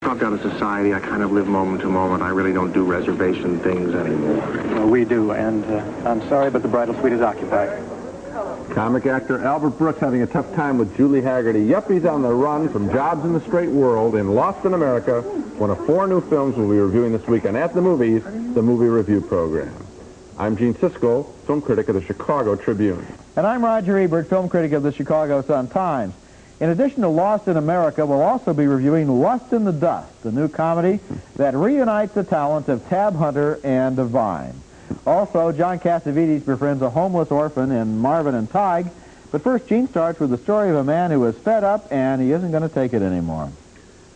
Dropped out of society. I kind of live moment to moment. I really don't do reservation things anymore. Well, we do, and I'm sorry, but the bridal suite is occupied. Comic actor Albert Brooks having a tough time with Julie Haggerty. Yuppies on the run from jobs in the straight world in Lost in America, one of 4 new films we'll be reviewing this weekend at the movies, the movie review program. I'm Gene Siskel, film critic of the Chicago Tribune. And I'm Roger Ebert, film critic of the Chicago Sun-Times. In addition to Lost in America, we'll also be reviewing Lust in the Dust, the new comedy that reunites the talents of Tab Hunter and Divine. Also, John Cassavetes befriends a homeless orphan in Marvin and Tige. But first, Gene starts with the story of a man who is fed up and he isn't going to take it anymore.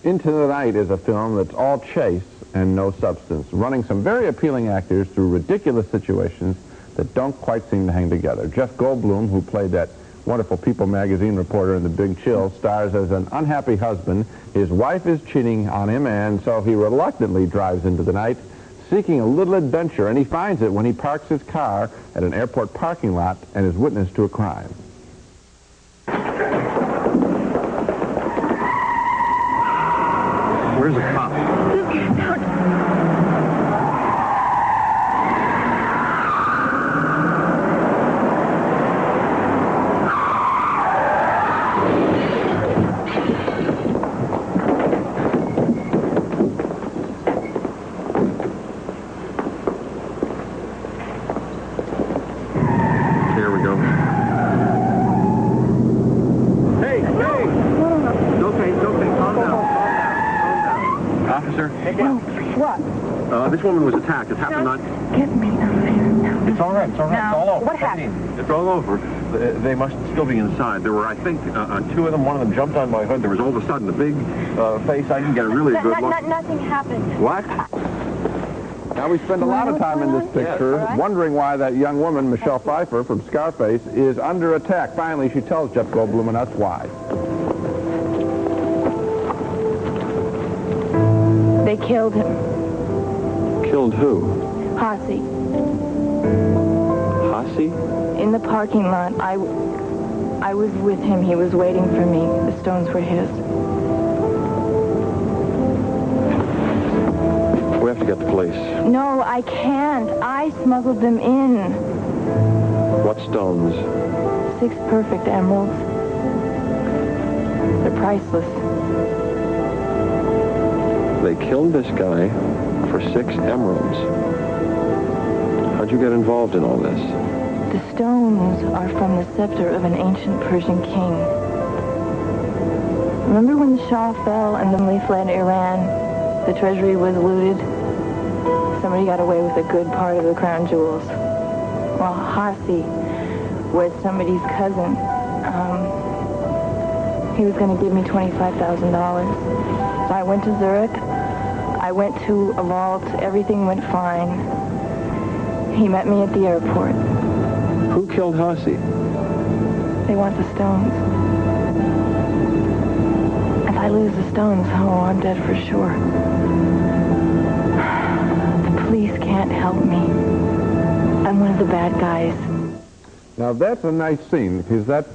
Into the Night is a film that's all chase and no substance, running some very appealing actors through ridiculous situations that don't quite seem to hang together. Jeff Goldblum, who played that wonderful People magazine reporter in The Big Chill, stars as an unhappy husband. His wife is cheating on him, and so he reluctantly drives into the night, seeking a little adventure, and he finds it when he parks his car at an airport parking lot and is witness to a crime. Where's the cop? Here we go. Hey! It's okay. Calm down. Officer? What? This woman was attacked. It happened on... Get me out of here now. It's all right. It's all over. What happened? It's all over. They must still be inside. There were, I think, 2 of them. One of them jumped on my hood. There was all of a sudden a big face. I didn't get a really good look. Nothing happened. What? Now, we spend a lot of time in this picture wondering why that young woman, Michelle Pfeiffer from Scarface, is under attack. Finally, she tells Jeff Goldblum, and that's why. They killed him. Killed who? Hossie. Hossie? In the parking lot. I was with him. He was waiting for me. The stones were his. We have to get the police. No, I can't. I smuggled them in. What stones? 6 perfect emeralds. They're priceless. They killed this guy for 6 emeralds. How'd you get involved in all this? The stones are from the scepter of an ancient Persian king. Remember when the Shah fell and then they fled Iran? The treasury was looted. Somebody got away with a good part of the crown jewels. Well, Hossie was somebody's cousin. He was going to give me $25,000. So I went to Zurich. I went to a vault. Everything went fine. He met me at the airport. Who killed Hossie? They want the stones. If I lose the stones, oh, I'm dead for sure. The police can't help me. I'm one of the bad guys. Now, that's a nice scene, because that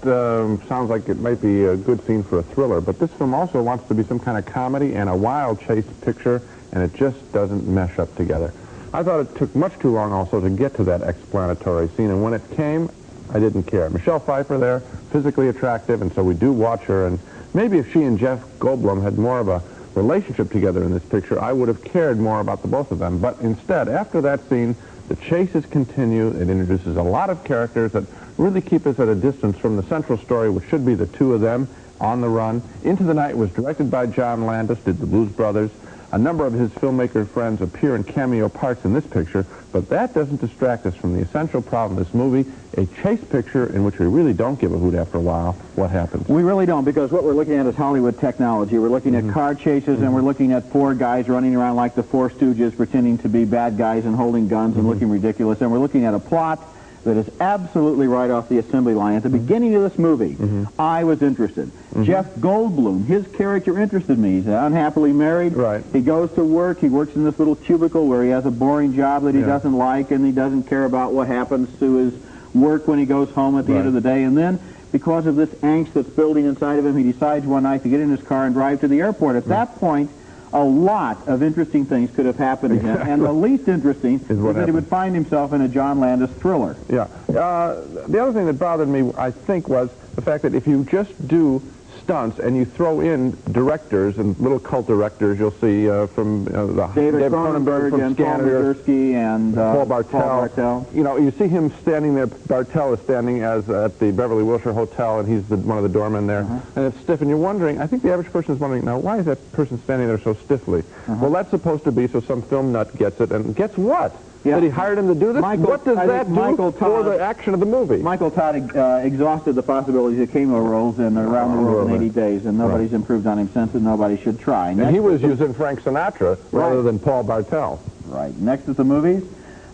sounds like it might be a good scene for a thriller, but this film also wants to be some kind of comedy and a wild chase picture, and it just doesn't mesh up together. I thought it took much too long also to get to that explanatory scene, and when it came, I didn't care. Michelle Pfeiffer there, physically attractive, and so we do watch her, and maybe if she and Jeff Goldblum had more of a relationship together in this picture, I would have cared more about the both of them. But instead, after that scene, the chases continue. It introduces a lot of characters that really keep us at a distance from the central story, which should be the 2 of them on the run. Into the Night was directed by John Landis, did the Blues Brothers. A number of his filmmaker friends appear in cameo parts in this picture, but that doesn't distract us from the essential problem of this movie, a chase picture in which we really don't give a hoot after a while what happens. We really don't, because what we're looking at is Hollywood technology. We're looking at car chases, and we're looking at 4 guys running around like the 4 Stooges, pretending to be bad guys and holding guns and looking ridiculous. And we're looking at a plot that is absolutely right off the assembly line. At the beginning of this movie, I was interested. Jeff Goldblum, his character interested me. He's unhappily married. Right. He goes to work. He works in this little cubicle where he has a boring job that he doesn't like, and he doesn't care about what happens to his work when he goes home at the end of the day. And then, because of this angst that's building inside of him, he decides one night to get in his car and drive to the airport. At that point, a lot of interesting things could have happened to him, Exactly. and the least interesting is what that he would happened. find himself in a John Landis thriller. Yeah. The other thing that bothered me, I think, was the fact that if you just do stunts and you throw in directors and little cult directors, you'll see from David Cronenberg from and Paul Scanner, Mazursky and Paul Bartel. You know, you see him standing there. Bartel is standing as at the Beverly Wilshire Hotel, and he's one of the doormen there. And it's stiff, and you're wondering, I think the average person is wondering, now, why is that person standing there so stiffly? Well, that's supposed to be so some film nut gets it, and gets what? Yeah. That he hired him to do this? What does that do for the action of the movie? Michael Todd exhausted the possibilities of cameo roles in Around the World in 80 Days, and nobody's improved on him since, and nobody should try. And he was using Frank Sinatra rather than Paul Bartel. Right. Next is the movies.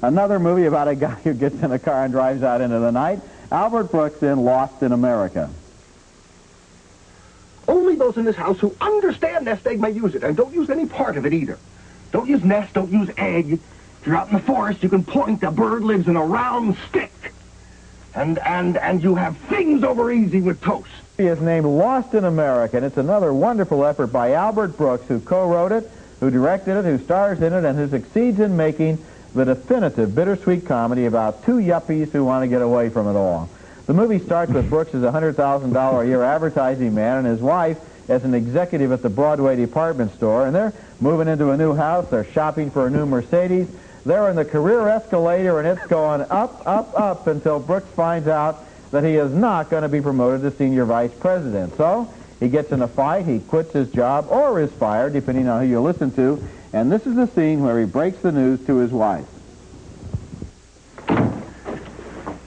Another movie about a guy who gets in a car and drives out into the night. Albert Brooks in Lost in America. Only those in this house who understand nest egg may use it, and don't use any part of it either. Don't use nest, don't use egg. If you're out in the forest, you can point. The bird lives in a round stick. And you have things over easy with toast. He is named Lost in America, and it's another wonderful effort by Albert Brooks, who co-wrote it, who directed it, who stars in it, and who succeeds in making the definitive bittersweet comedy about two yuppies who want to get away from it all. The movie starts with Brooks as a $100,000 a year advertising man and his wife as an executive at the Broadway department store, and they're moving into a new house. They're shopping for a new Mercedes. They're in the career escalator, and it's going up, up, up until Brooks finds out that he is not going to be promoted to senior vice president. So he gets in a fight, he quits his job, or is fired, depending on who you listen to, and this is the scene where he breaks the news to his wife.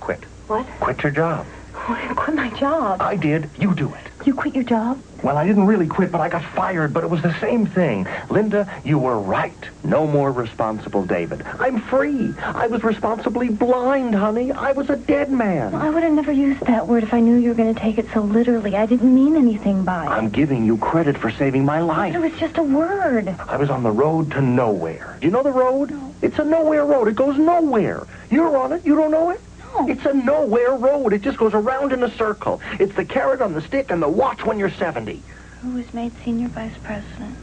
Quit. What? Quit your job. Oh, I quit my job. I did. You do it. You quit your job? Well, I didn't really quit, but I got fired, but it was the same thing. Linda, you were right. No more responsible David. I'm free. I was responsibly blind, honey. I was a dead man. Well, I would have never used that word if I knew you were going to take it so literally. I didn't mean anything by it. I'm giving you credit for saving my life. It was just a word. I was on the road to nowhere. Do you know the road? No. It's a nowhere road. It goes nowhere. You're on it. You don't know it? No. It's a nowhere road. It just goes around in a circle. It's the carrot on the stick and the watch when you're 70. Who was made senior vice president?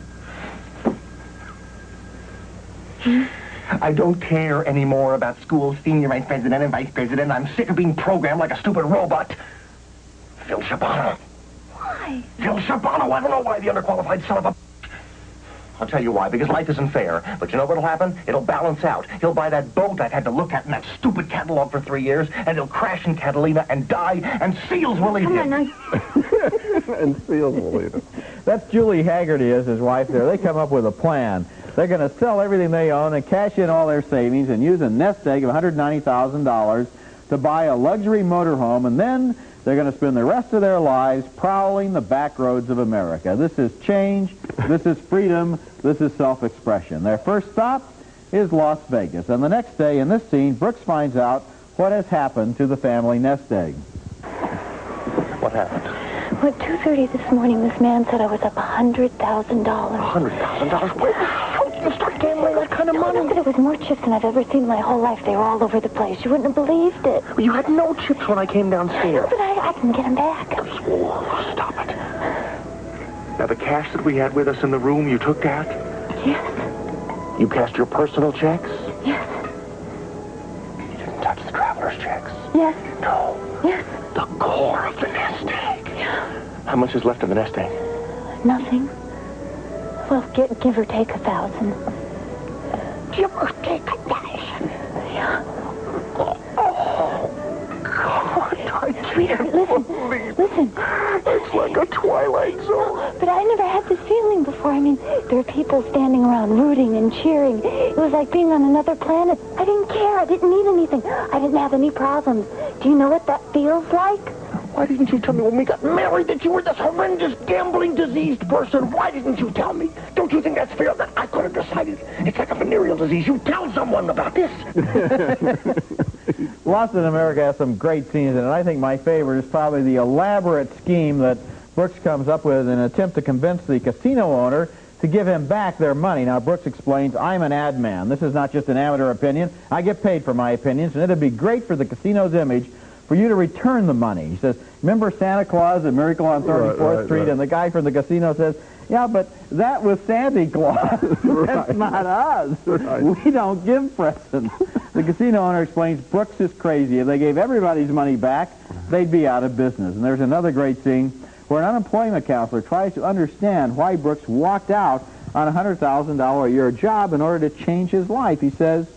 I don't care anymore about school senior vice president and vice president. I'm sick of being programmed like a stupid robot. Phil Shabano. Why? Phil Shabano. I don't know why the underqualified son of a... I'll tell you why, because life isn't fair. But you know what'll happen? It'll balance out. He'll buy that boat I've had to look at in that stupid catalog for 3 years, and he'll crash in Catalina and die, and seals will eat him. Come on, And seals will eat it. That's Julie Haggerty as his wife there. They come up with a plan. They're going to sell everything they own and cash in all their savings and use a nest egg of $190,000 to buy a luxury motorhome, and then they're going to spend the rest of their lives prowling the back roads of America. This is change. This is freedom. This is self-expression. Their first stop is Las Vegas. And the next day in this scene, Brooks finds out what has happened to the family nest egg. What happened? Well, at 2:30 this morning, this man said I was up $100,000. $100,000? Where the hell did you start gambling that kind of money? But it was more chips than I've ever seen in my whole life. They were all over the place. You wouldn't have believed it. Well, you had no chips when I came downstairs. But I can get them back. Oh, stop it. Now, the cash that we had with us in the room, you took that? Yes. You cashed your personal checks? Yes. You didn't touch the traveler's checks? Yes. No. Yes. The core of the nest egg. Yeah. How much is left of the nest egg? Nothing. Well, give or take 1,000. Give or take 1,000? Yeah. Oh, God, I can't Sweetheart, believe listen. It's like a Twilight Zone. But I never had this feeling before. I mean, there were people standing around rooting and cheering. It was like being on another planet. I didn't care. I didn't need anything. I didn't have any problems. Do you know what that feels like? Why didn't you tell me when we got married that you were this horrendous, gambling, diseased person? Why didn't you tell me? Don't you think that's fair that I could have decided? It's like a venereal disease. You tell someone about this. Lost in America has some great scenes in it. I think my favorite is probably the elaborate scheme that Brooks comes up with in an attempt to convince the casino owner to give him back their money. Now, Brooks explains, I'm an ad man. This is not just an amateur opinion. I get paid for my opinions, and it'd be great for the casino's image for you to return the money. He says, remember Santa Claus at Miracle on 34th Street? And the guy from the casino says, yeah, but that was Santa Claus. That's not us. We don't give presents. The casino owner explains Brooks is crazy. If they gave everybody's money back, they'd be out of business. And there's another great scene where an unemployment counselor tries to understand why Brooks walked out on a $100,000 a year job in order to change his life. He says,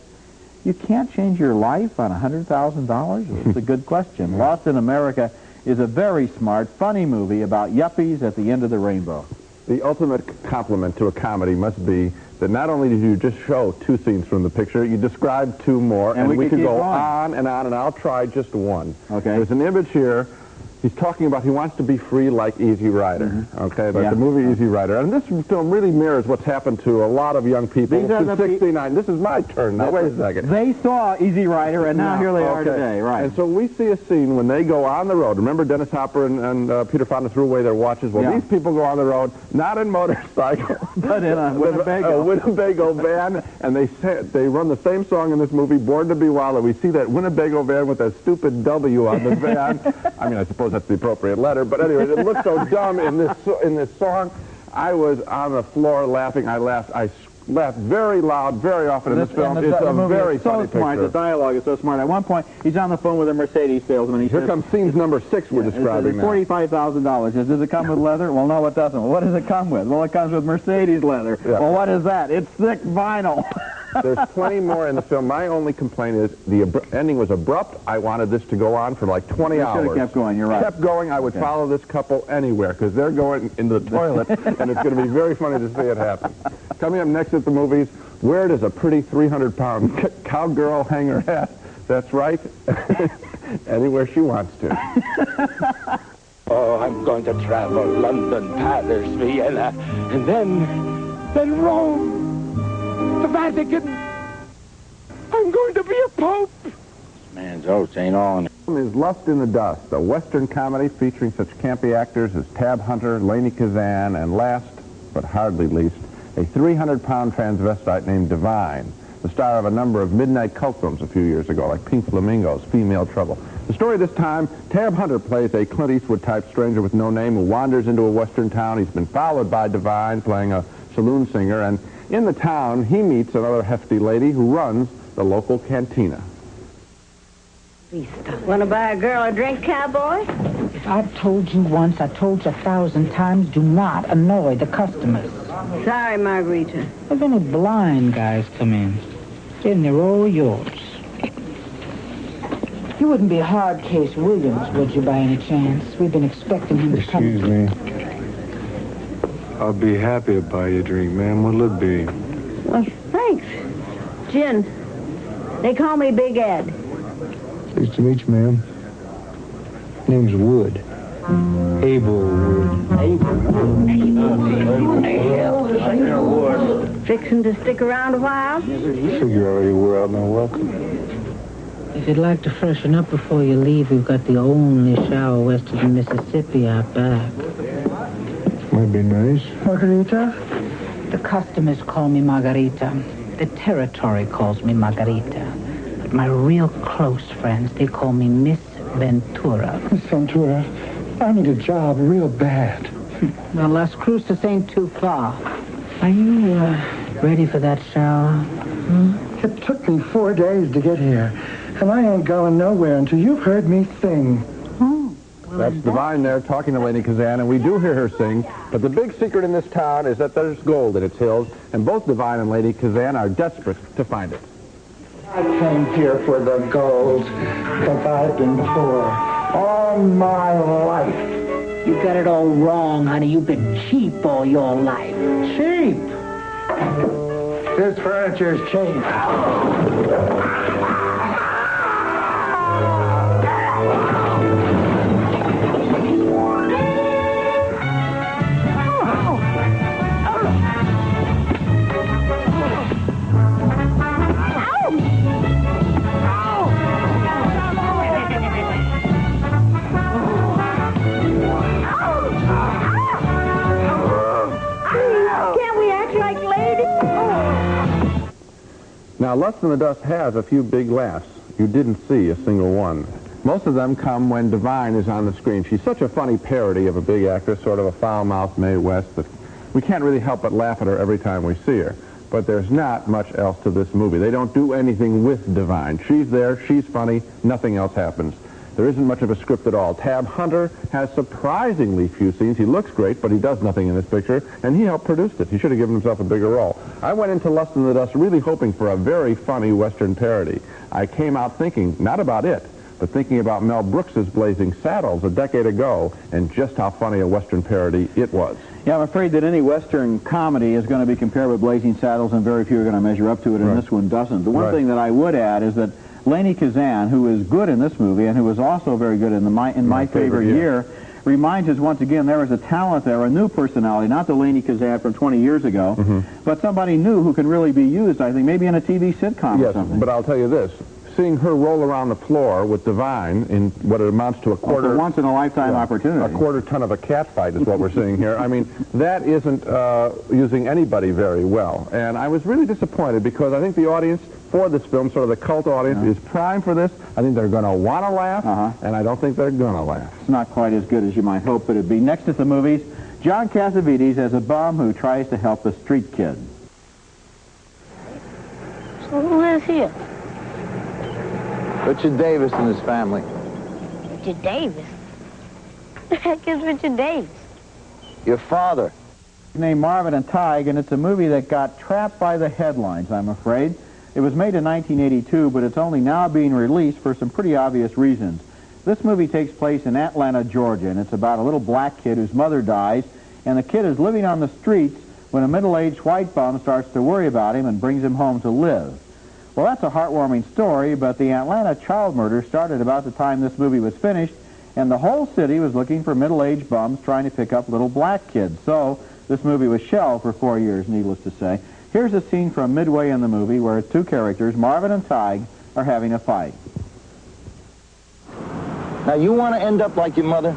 you can't change your life on $100,000? It's a good question. Lost in America is a very smart, funny movie about yuppies at the end of the rainbow. The ultimate compliment to a comedy must be that not only did you just show 2 scenes from the picture, you described 2 more, and we could go on, and I'll try just one. Okay. There's an image here. He's talking about he wants to be free like Easy Rider, okay, like the movie Easy Rider. And this film really mirrors what's happened to a lot of young people since 69. This is my turn. Now, wait a second. They saw Easy Rider, and now here they are today, right. And so we see a scene when they go on the road. Remember Dennis Hopper and Peter Fonda threw away their watches? Well, these people go on the road, not in motorcycles, but in a Winnebago van, and they run the same song in this movie, Born to Be Wild, and we see that Winnebago van with that stupid W on the van. I mean, I suppose that's the appropriate letter, but anyway, it looks so dumb in this song. I was on the floor laughing. I laughed very loud, very often in this film. It's a very funny smart. picture. The dialogue is so smart. At one point, he's on the phone with a Mercedes salesman. Here comes scenes number 6 we're describing now. $45,000. Does it come with leather? Well, no, it doesn't. Well, what does it come with? Well, it comes with Mercedes leather. Yeah. Well, what is that? It's thick vinyl. There's plenty more in the film. My only complaint is the ending was abrupt. I wanted this to go on for like 20 hours. Should have kept going, you're right. Kept going. I would follow this couple anywhere because they're going into the toilet, and it's going to be very funny to see it happen. Coming up next at the movies, where does a pretty 300-pound cowgirl hang her hat? That's right. Anywhere she wants to. Oh, I'm going to travel London, Paris, Vienna, and then Rome. The Vatican. I'm going to be a pope. This man's oats ain't on. Is Lust in the Dust, a Western comedy featuring such campy actors as Tab Hunter, Lainie Kazan, and last, but hardly least, a 300-pound transvestite named Divine, the star of a number of midnight cult films a few years ago, like Pink Flamingos, Female Trouble. The story this time, Tab Hunter plays a Clint Eastwood-type stranger with no name who wanders into a Western town. He's been followed by Divine, playing a saloon singer, and in the town, he meets another hefty lady who runs the local cantina. Want to buy a girl a drink, cowboy? If I've told you once, I've told you 1,000 times, do not annoy the customers. Sorry, Margarita. If any blind guys come in, then they're all yours. You wouldn't be Hard Case Williams, would you, by any chance? We've been expecting him to come. Excuse me. I'll be happy to buy you a drink, ma'am. What'll it be? Well, thanks. Gin. They call me Big Ed. Pleased to meet you, ma'am. Name's Wood. Abel Wood. Fixing to stick around a while? Figure already wore out my welcome. If you'd like to freshen up before you leave, we've got the only shower west of the Mississippi out back. Might be nice. Margarita? The customers call me Margarita. The territory calls me Margarita. But my real close friends, they call me Miss Ventura. Miss Ventura, I need a job real bad. Well, Las Cruces ain't too far. Are you ready for that shower? It took me 4 days to get here, and I ain't going nowhere until you've heard me sing. That's Divine there talking to Lainie Kazan, and we do hear her sing. But the big secret in this town is that there's gold in its hills, and both Divine and Lainie Kazan are desperate to find it. I came here for the gold, because I've been poor all my life. You got it all wrong, honey. You've been cheap all your life. Cheap? This furniture's cheap. Now, Lust in the Dust has a few big laughs. You didn't see a single one. Most of them come when Divine is on the screen. She's such a funny parody of a big actress, sort of a foul-mouthed Mae West, that we can't really help but laugh at her every time we see her. But there's not much else to this movie. They don't do anything with Divine. She's there, she's funny, nothing else happens. There isn't much of a script at all. Tab Hunter has surprisingly few scenes. He looks great, but he does nothing in this picture, and he helped produce it. He should have given himself a bigger role. I went into Lust in the Dust really hoping for a very funny Western parody. I came out thinking, not about it, but thinking about Mel Brooks's Blazing Saddles a decade ago, and just how funny a Western parody it was. Yeah, I'm afraid that any Western comedy is going to be compared with Blazing Saddles, and very few are going to measure up to it, and this one doesn't. The one thing that I would add is that Lainie Kazan, who is good in this movie and who was also very good in My Favorite Year, reminds us once again there is a talent there, a new personality, not the Lainie Kazan from 20 years ago, but somebody new who can really be used, I think, maybe in a TV sitcom or something. But I'll tell you this. Seeing her roll around the floor with Divine in what it amounts to a quarter... once-in-a-lifetime opportunity. A quarter ton of a cat fight is what we're seeing here. I mean, that isn't using anybody very well. And I was really disappointed because I think the audience for this film, sort of the cult audience, is primed for this. I think they're going to want to laugh, and I don't think they're going to laugh. It's not quite as good as you might hope it'd be. Next at the movies, John Cassavetes as a bum who tries to help a street kid. So who lives here? Richard Davis and his family. Richard Davis? Who the heck is Richard Davis? Your father. Named Marvin and Tige, and it's a movie that got trapped by the headlines, I'm afraid. It was made in 1982, but it's only now being released for some pretty obvious reasons. This movie takes place in Atlanta, Georgia, and it's about a little black kid whose mother dies, and the kid is living on the streets when a middle-aged white bum starts to worry about him and brings him home to live. Well, that's a heartwarming story, but the Atlanta child murder started about the time this movie was finished, and the whole city was looking for middle-aged bums trying to pick up little black kids. So this movie was shelved for 4 years, needless to say. Here's a scene from midway in the movie where two characters, Marvin and Tige, are having a fight. Now, you want to end up like your mother?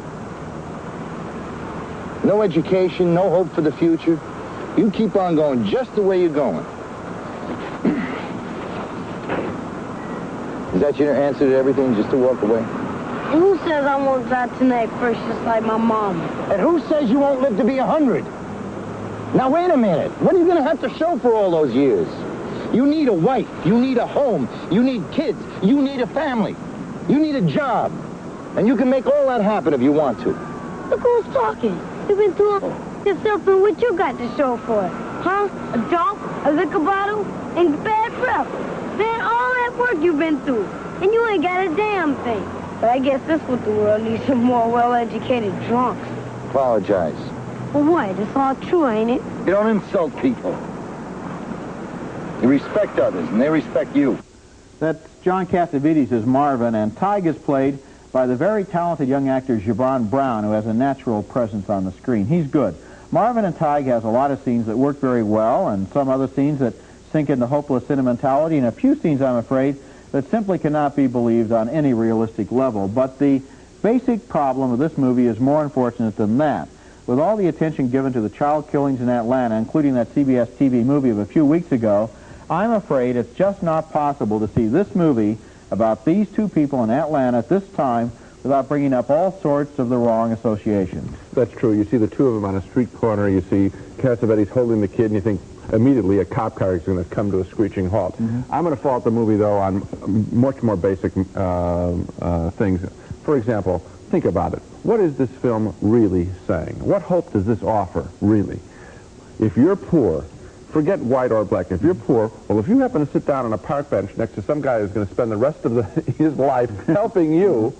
No education, no hope for the future. You keep on going just the way you're going. Is that your answer to everything, just to walk away? And who says I won't die tonight first, just like my mom? And who says you won't live to be 100? Now, wait a minute. What are you going to have to show for all those years? You need a wife. You need a home. You need kids. You need a family. You need a job. And you can make all that happen if you want to. Look who's talking. You've been through yourself and what you got to show for it. Huh? A dog, a liquor bottle, and bad breath. Man, all that work you've been through. And you ain't got a damn thing. But I guess this what the world needs, some more well-educated drunks. Apologize. For what? It's all true, ain't it? You don't insult people. You respect others, and they respect you. That's John Cassavetes as Marvin, and Tige is played by the very talented young actor Javon Brown, who has a natural presence on the screen. He's good. Marvin and Tige has a lot of scenes that work very well, and some other scenes that sink into hopeless sentimentality, and a few scenes, I'm afraid, that simply cannot be believed on any realistic level. But the basic problem of this movie is more unfortunate than that. With all the attention given to the child killings in Atlanta, including that CBS TV movie of a few weeks ago, I'm afraid it's just not possible to see this movie about these two people in Atlanta at this time without bringing up all sorts of the wrong associations. That's true. You see the two of them on a street corner. You see Cassavetes holding the kid, and you think immediately a cop car is going to come to a screeching halt. I'm going to fault the movie, though, on much more basic things. For example, think about it. What is this film really saying? What hope does this offer, really? If you're poor, forget white or black. If you're poor, well, if you happen to sit down on a park bench next to some guy who's going to spend the rest of his life helping you,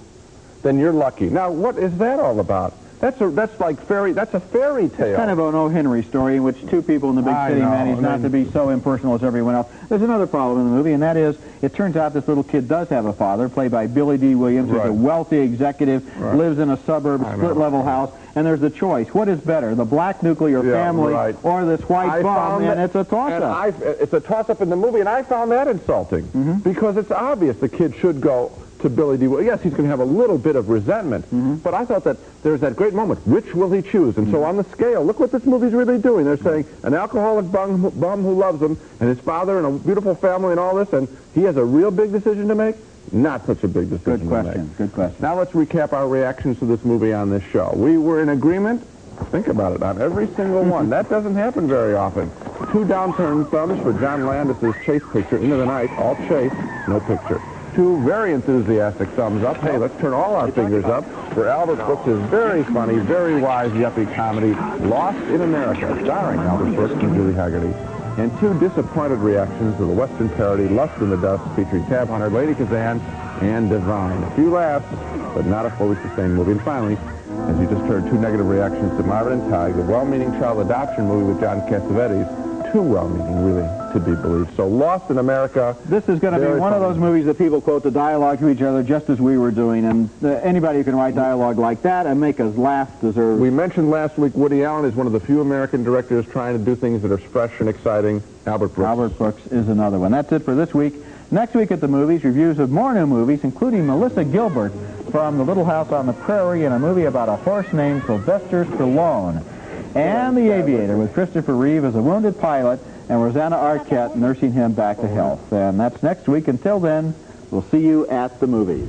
then you're lucky. Now, what is that all about? That's a fairy tale. It's kind of an O. Henry story in which two people in the big city manage not to be so impersonal as everyone else. There's another problem in the movie, and that is, it turns out this little kid does have a father, played by Billy D. Williams, who's a wealthy executive, lives in a suburb, split-level house, and there's the choice. What is better, the black nuclear family or this white bum? And it's a toss-up. It's a toss-up in the movie, and I found that insulting, because it's obvious the kid should go to Billy D. Yes, he's going to have a little bit of resentment, but I thought that there's that great moment. Which will he choose? And so on the scale, look what this movie's really doing. They're saying an alcoholic bum who loves him, and his father and a beautiful family and all this, and he has a real big decision to make. not such a big decision. Good question. Good question. Now let's recap our reactions to this movie on this show. We were in agreement, think about it, on every single one. That doesn't happen very often. 2 downturned thumbs for John Landis's chase picture, Into the Night, all chase, no picture. 2 very enthusiastic thumbs up. Hey, let's turn all our fingers up for Albert Brooks' very funny, very wise yuppie comedy, Lost in America, starring Albert Brooks and Julie Haggerty. And 2 disappointed reactions to the Western parody, Lust in the Dust, featuring Tab Hunter, Lady Kazan, and Divine. A few laughs, but not a fully sustained movie. And finally, as you just heard, 2 negative reactions to Marvin and Tige, the well-meaning child adoption movie with John Cassavetes. Too well-meaning, really, to be believed. So Lost in America. This is going to be one of those movies that people quote the dialogue to each other just as we were doing, and anybody who can write dialogue like that and make us laugh deserves... We mentioned last week Woody Allen is one of the few American directors trying to do things that are fresh and exciting. Albert Brooks. Albert Brooks is another one. That's it for this week. Next week at the movies, reviews of more new movies, including Melissa Gilbert from The Little House on the Prairie and a movie about a horse named Sylvester Stallone. And The Aviator with Christopher Reeve as a wounded pilot and Rosanna Arquette nursing him back to health. And that's next week. Until then, we'll see you at the movies.